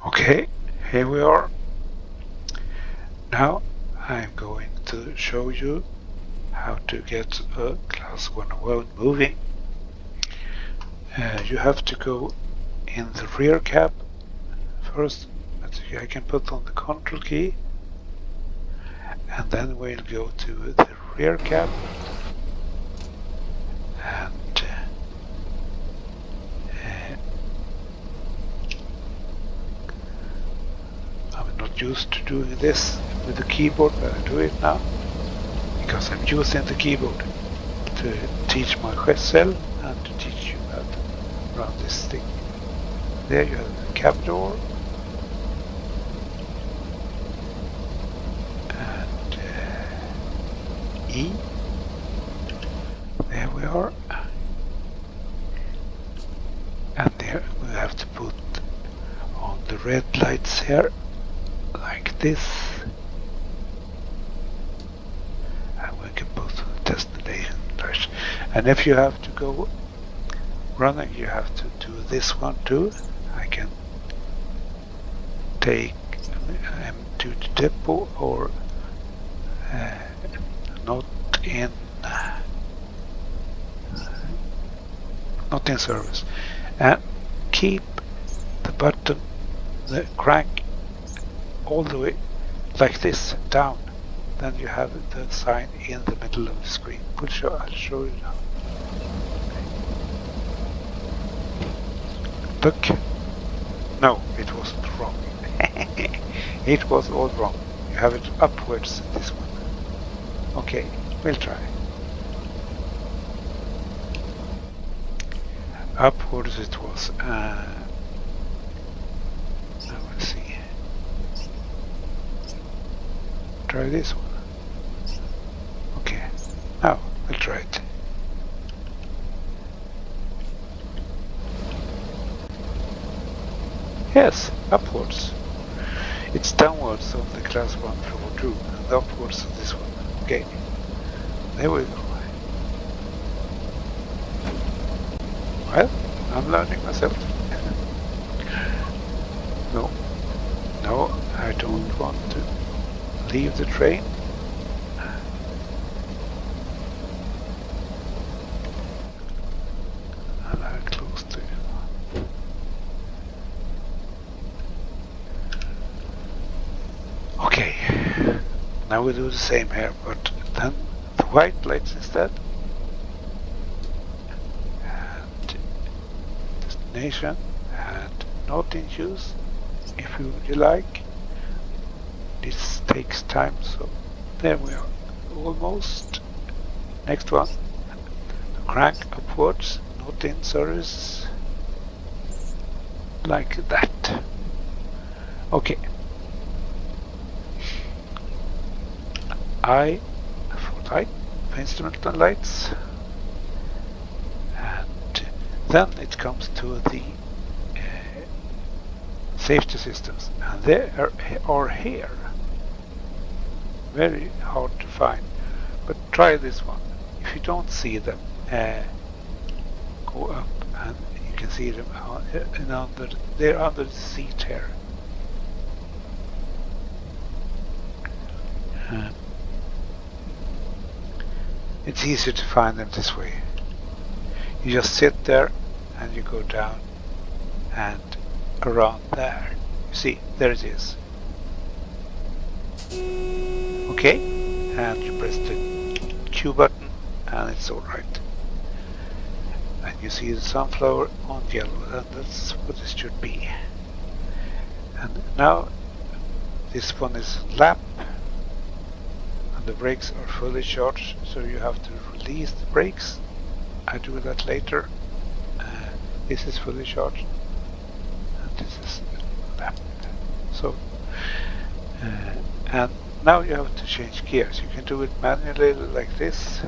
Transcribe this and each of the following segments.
Okay, here we are. Now I'm going to show you how to get a Class 101 moving. You have to go in the rear cab first. I can put on the control key, and then we'll go to the rear cab, and I'm not used to doing this with the keyboard, but I do it now because I'm using the keyboard to teach myself and to teach you how to run this thing. There you have the cab door, and E. There we are. And there we have to put on the red lights here, like this. And we can put the destination flash. And if you have to go running, you have to do this one too. I can take to the depot or not in service, and keep the button, the crank, all the way like this down. Then you have the sign in the middle of the screen. I'll show you now. Look. No, it wasn't wrong. It was all wrong. You have it upwards in this one. Okay, we'll try. Upwards it was. Now let's see. Try this one. Okay, now we'll try it. Yes, upwards. It's downwards of the Class 1 floor 2 and upwards of this one. Okay, there we go. Well, I'm learning myself. No, I don't want to leave the train. And I'm close to it. Okay, now we do the same here, but then the white lights instead. Destination and not in use if you like. This takes time, so there we are, almost. Next one, the crank upwards, not in service, like that. Okay, I for light, instrumental lights. Then it comes to the safety systems, and they are here. Very hard to find, but try this one. If you don't see them, go up and you can see them they're under the seat here. It's easier to find them this way. You just sit there and you go down and around there. You see, there it is. Okay, and you press the Q button and it's alright. And you see the sunflower on yellow, and that's what it should be. And now this one is lap, and the brakes are fully charged, so you have to release the brakes. I do that later. This is fully charged, and this is lap. So, and now you have to change gears. You can do it manually like this,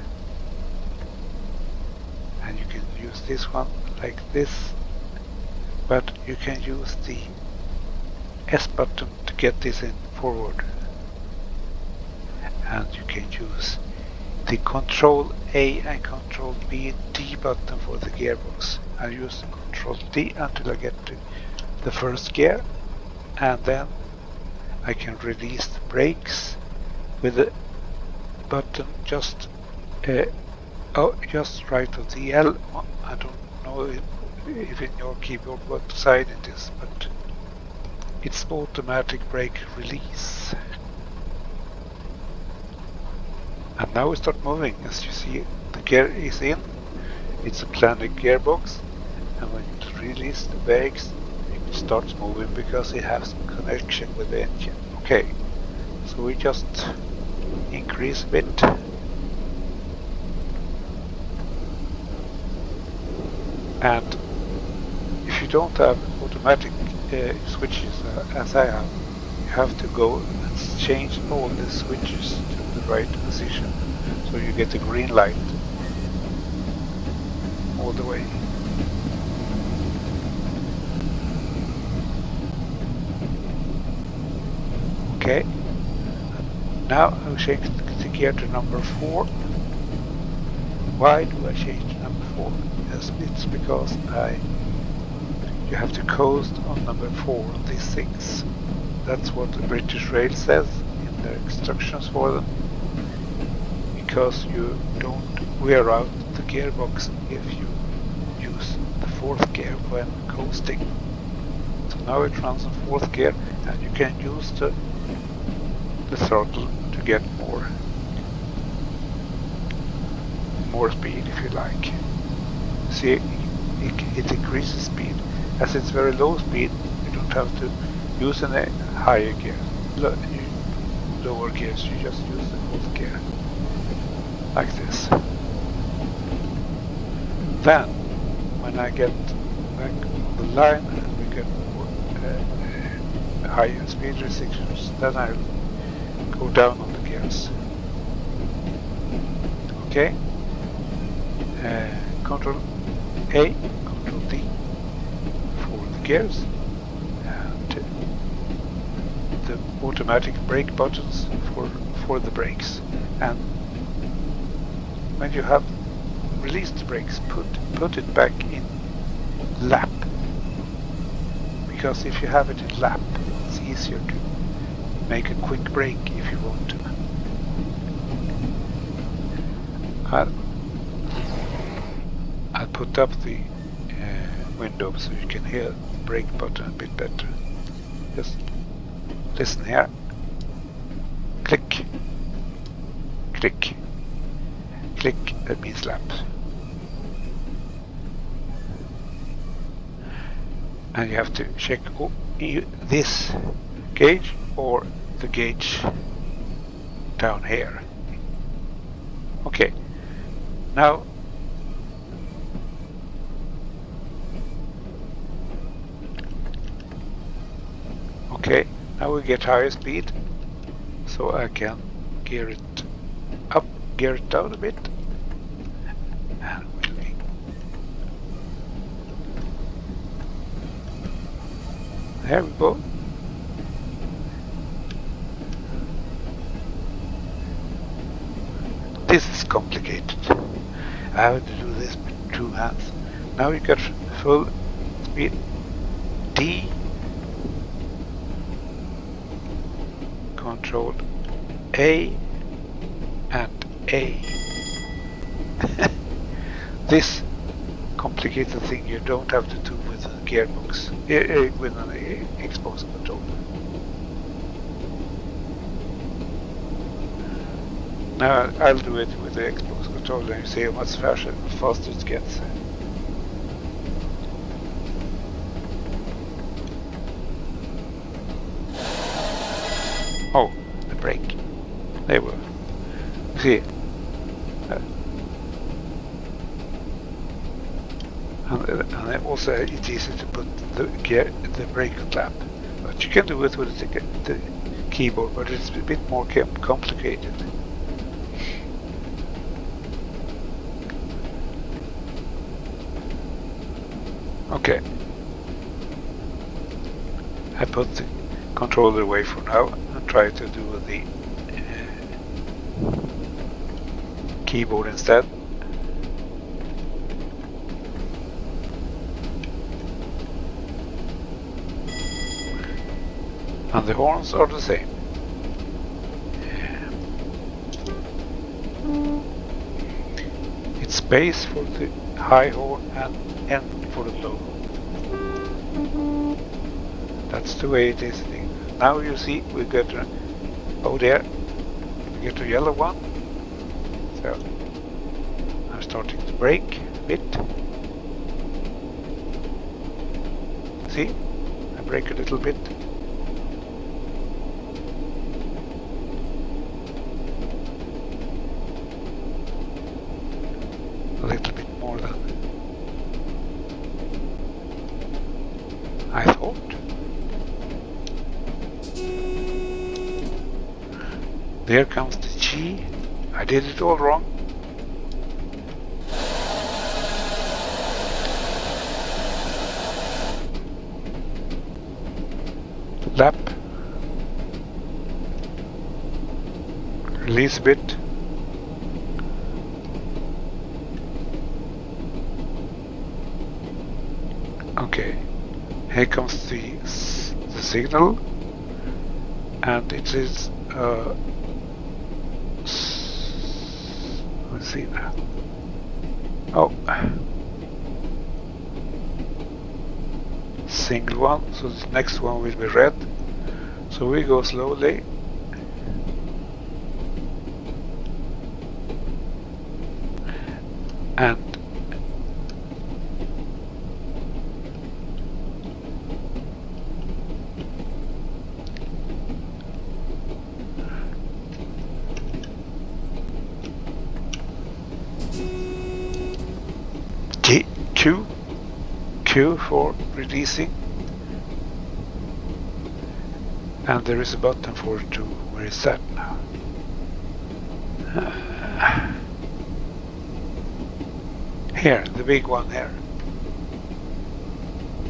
and you can use this one like this, but you can use the S button to get this in forward, and you can use the Control A and Control B D button for the gearbox. I use Control D until I get to the first gear, and then I can release the brakes with the button just right of the L. I don't know if in your keyboard what side it is, but it's automatic brake release. And now we start moving. As you see, the gear is in. It's a planar gearbox, and when you release the brakes, it starts moving because it has connection with the engine. Okay, so we just increase a bit. And if you don't have automatic switches as I have, you have to go and change all the switches to the right position, so you get a green light all the way. Okay, now I'll change the gear to number 4. Why do I change to number 4? Yes, it's because you have to coast on number 4 on these things. That's what the British Rail says in their instructions for them, because you don't wear out the gearbox if you use the 4th gear when coasting. So now it runs on 4th gear, and you can use the throttle to get more speed if you like. See, it increases speed. As it's very low speed, you don't have to use any higher gear, lower gears. You just use the 4th gear like this. Then, when I get back on the line and we get more higher speed restrictions, then I'll go down on the gears. Okay. Control A, Control D for the gears, and the automatic brake buttons for the brakes. And when you have released the brakes, put it back in lap, because if you have it in lap, it's easier to make a quick brake if you want to. I'll put up the window so you can hear the brake button a bit better. Just listen here. Click. Click. Click, that means lap. And you have to check this gauge or the gauge down here. Okay, now we get higher speed, so I can gear it up, gear it down a bit, and there we go. This is complicated. I have to do this with 2 hands. Now you got full speed. D, Control A, and A. This complicated thing you don't have to do with a gearbox, with an Xbox controller. Now I'll do it with the Xbox controller and see how much faster it gets. Oh, the brake. They were. See. And also it's easy to put the brake on lap. But you can do it with the keyboard, but it's a bit more complicated. Okay. I put the controller away for now and try to do the keyboard instead. And the horns are the same. It's base for the high horn and end for the low horn. That's the way it is. Now you see we get oh there, we get a yellow one. So I'm starting to brake a bit. See, I brake a little bit. A little bit more than I thought. There comes the G. I did it all wrong. Lap. Release a bit. Okay. Here comes the signal. And it is let's see now. Oh, single one, so the next one will be red. So we go slowly. And Q for releasing, and there is a button for it too. Where is that now? Here, the big one here.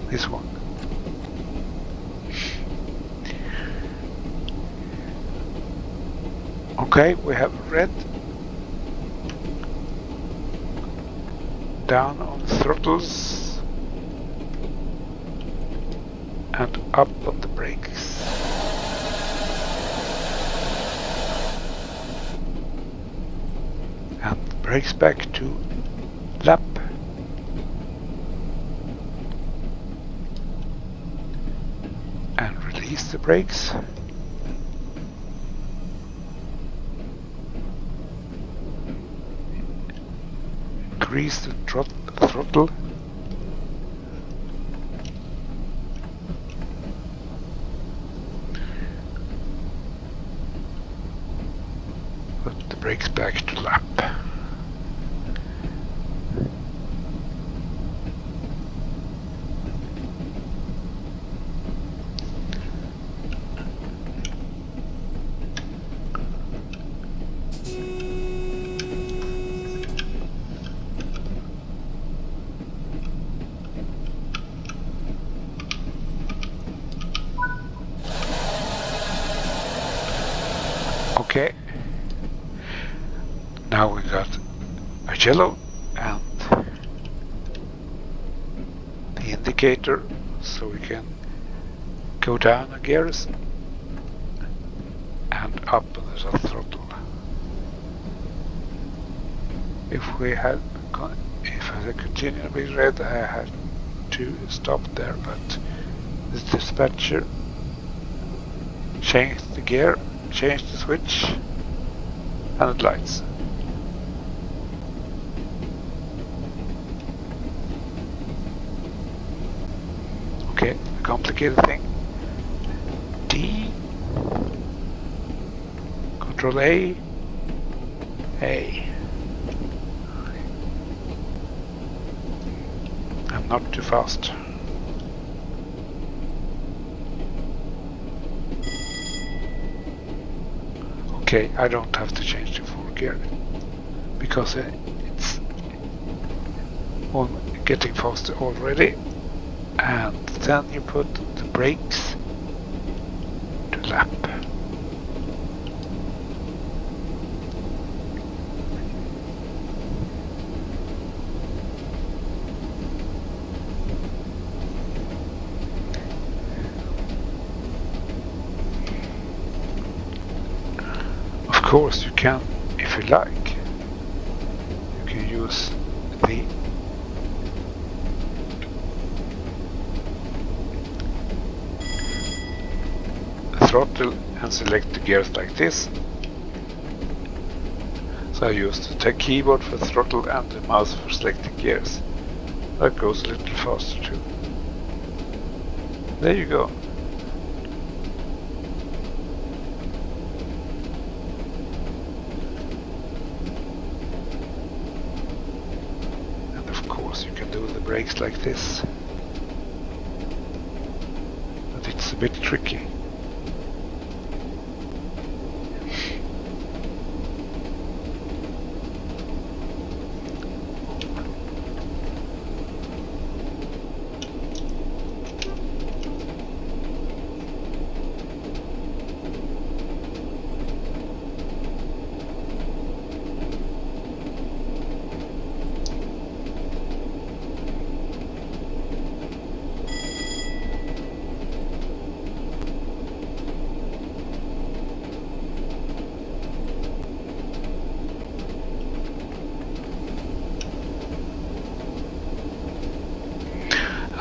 This one. Okay, we have red. Down on the throttles. And up on the brakes. And brakes back to lap. And release the brakes. Increase the throttle. Put the brakes back to lap. Okay, now we got a yellow and the indicator, so we can go down a gears and up on the throttle. If I continue to be red, I had to stop there, but the dispatcher changed the gear. Change the switch and it lights. Okay, a complicated thing. D, Control A, A. I'm not too fast. Okay, I don't have to change the 4 gear because it's getting faster already. And then you put the brakes to lap. course you can, if you like, you can use the throttle and select the gears like this. So I use the keyboard for throttle and the mouse for selecting gears. That goes a little faster too. There you go. And of course you can do the brakes like this. But it's a bit tricky.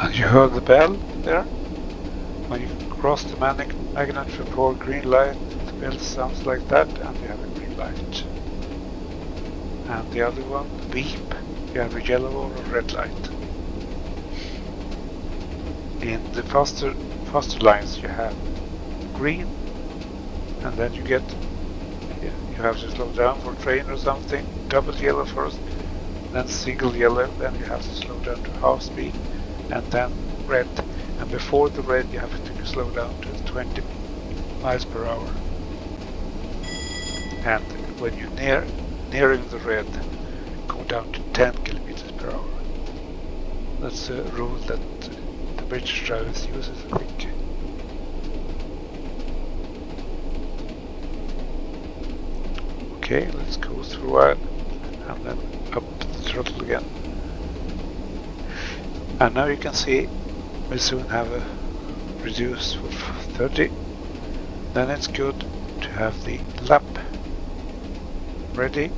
And you heard the bell there? When you cross the magnet for green light, the bell sounds like that, and you have a green light. And the other one, the beep, you have a yellow or a red light. In the faster lines you have green, and then you have to slow down for a train or something, double yellow first, then single yellow, then you have to slow down to half speed, and then red. And before the red you have to slow down to 20 miles per hour. And when you're nearing the red, go down to 10 kilometers per hour. That's a rule that the British drivers use, I think. Okay, let's go through a while and then up the throttle again. And now you can see we'll soon have a reduce of 30. Then it's good to have the lap ready.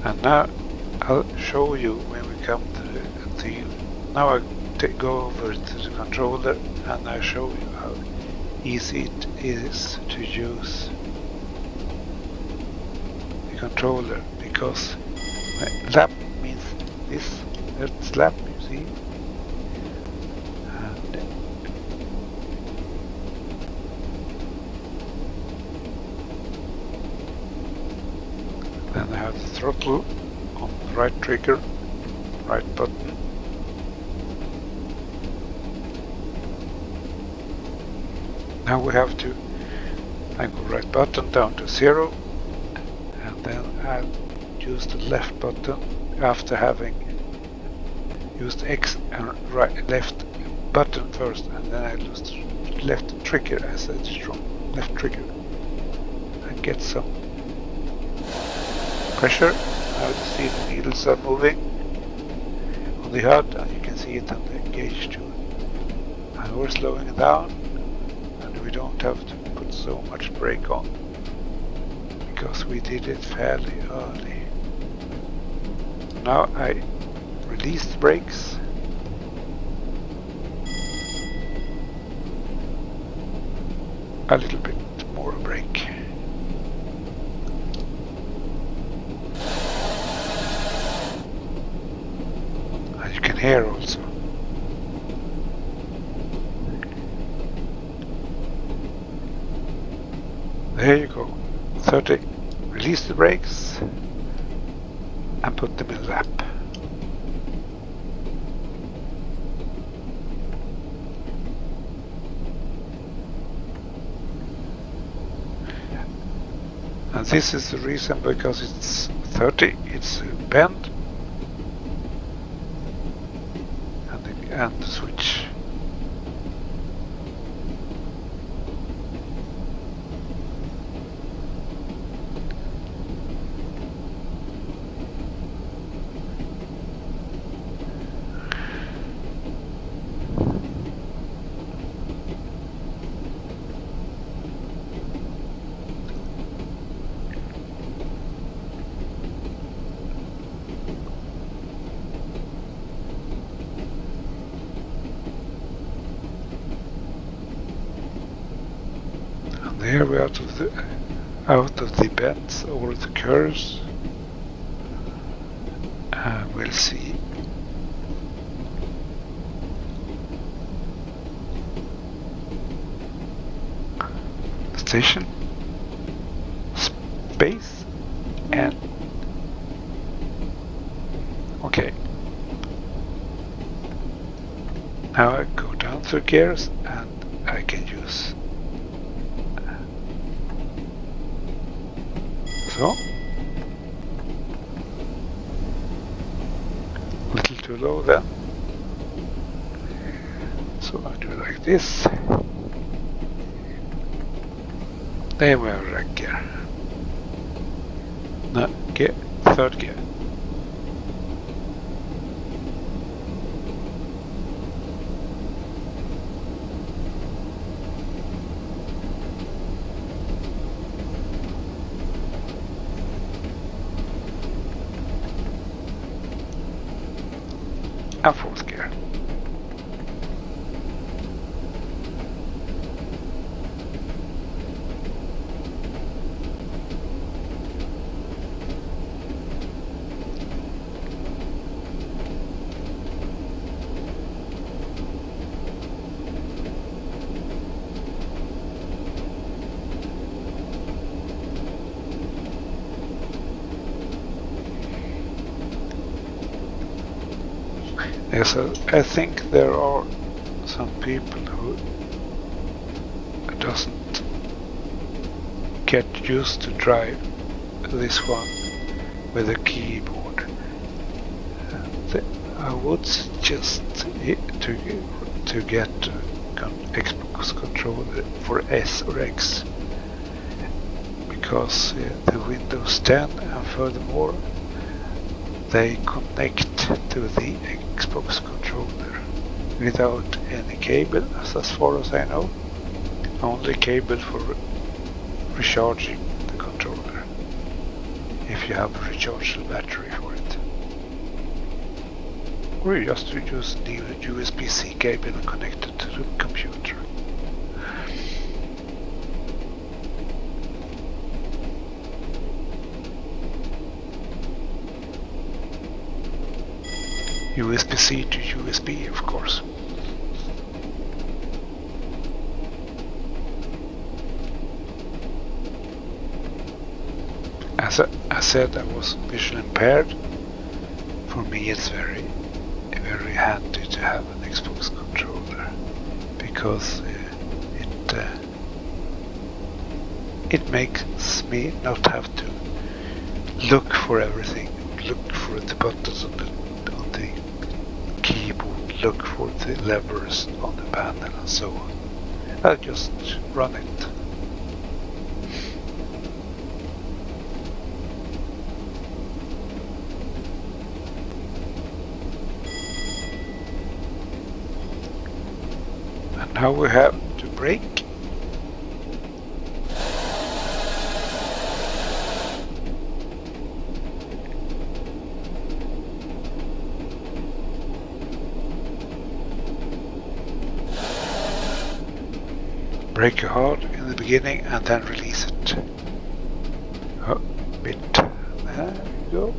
And now I'll show you when we come to the now I go over to the controller and I show you how easy it is to use the controller, because lap means this, that's lap, you see, and then I have the throttle on the right trigger, right button. Now we have to go right button down to 0, and then I'll use the left button after having used X and left button first, and then I use the left trigger as a strong left trigger and get some pressure. Now you see the needles are moving on the HUD, and you can see it on the gauge too. And we're slowing it down. We don't have to put so much brake on because we did it fairly early. Now I release the brakes. A little bit more brake. And you can hear also. There you go, 30. Release the brakes and put them in lap. And this is the reason, because it's 30, it's a bend, and the switch. there we're out of the bends over the curves. We'll see. Station, space, and okay. Now I go down 3 gears and I can use so. A little too low then. So I do like this. There we have right gear. No, gear, 3rd gear. And 4th gear. Yes, I think there are some people who doesn't get used to drive this one with a keyboard. I would suggest to get Xbox controller for S or X, because the Windows 10 and furthermore they connect to the Xbox controller without any cable, as far as I know. Only cable for recharging the controller, if you have a rechargeable battery for it. Or you just use the USB-C cable connected to the computer. USB-C to USB, of course. As I said, I was visually impaired. For me, it's very handy to have an Xbox controller, because it makes me not have to look for everything, look for the buttons on the keyboard, look for the levers on the panel and so on. I'll just run it. And now we have to brake. Brake hard in the beginning and then release it. A bit. There you go.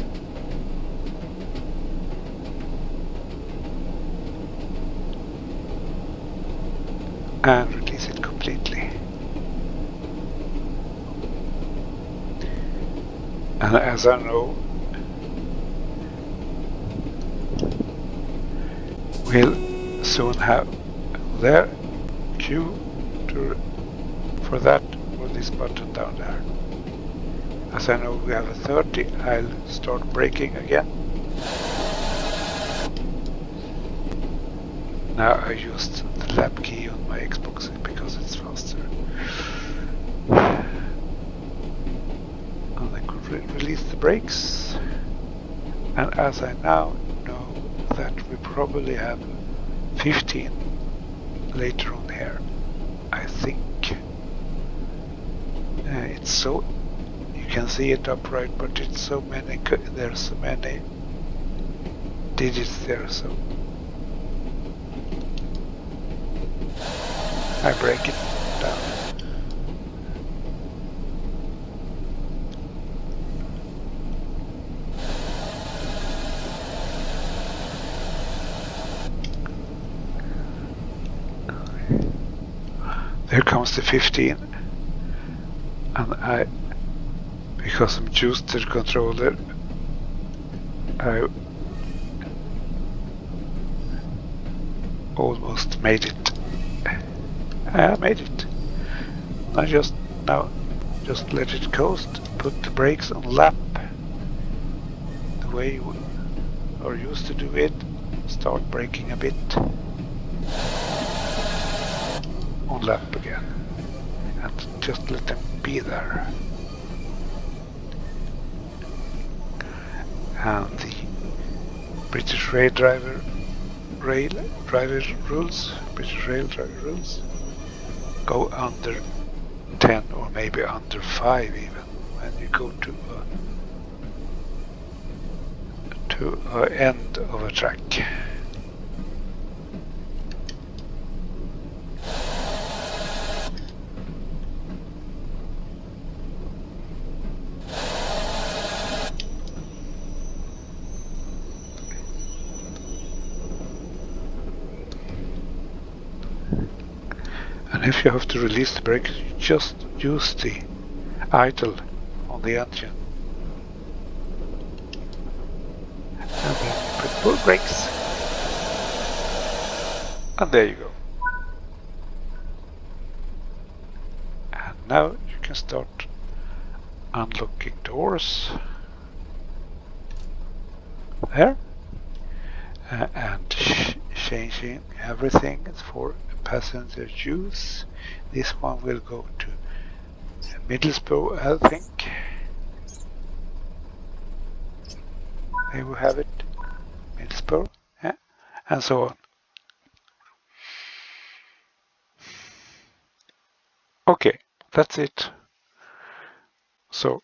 And release it completely. And as I know, we'll soon have there Q for that, or this button down there. As I know we have a 30, I'll start braking again. Now I used the lap key on my Xbox because it's faster. And I could release the brakes. And as I now know that we probably have 15 later on here, I think it's so, you can see it upright, but it's so many, there's so many digits there, so I break it down. There comes the 15, and because I'm used to the controller, I almost made it. I made it. I just let it coast, put the brakes on lap, the way you are used to do it. Start braking a bit, on lap again, and just let them be there. And the British rail driver rules, British rail driver rules, go under 10 or maybe under 5 even when you go to end of a track. And if you have to release the brakes, you just use the idle on the engine. And then you put full brakes. And there you go. And now you can start unlocking doors. There. And changing everything for passenger use. This one will go to Middlesbrough, I think. There we have it. Middlesbrough. Yeah. And so on. Okay, that's it. So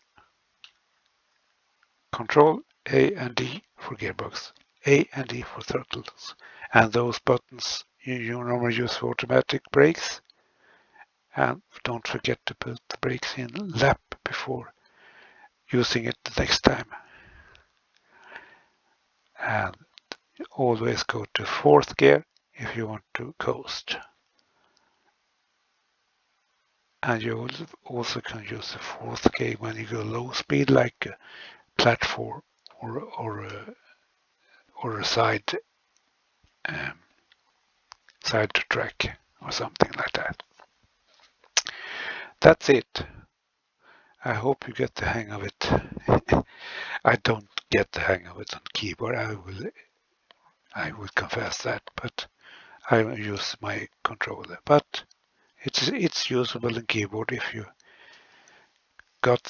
Control A and D for gearbox, A and D for throttles, and those buttons you normally use for automatic brakes. And don't forget to put the brakes in lap before using it the next time. And always go to fourth gear if you want to coast. And you also can use the fourth gear when you go low speed, like a platform or a side track or something like that. That's it. I hope you get the hang of it. I don't get the hang of it on keyboard. I will confess that, but I use my controller. But it's usable in keyboard if you got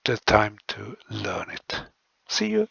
the time to learn it. See you.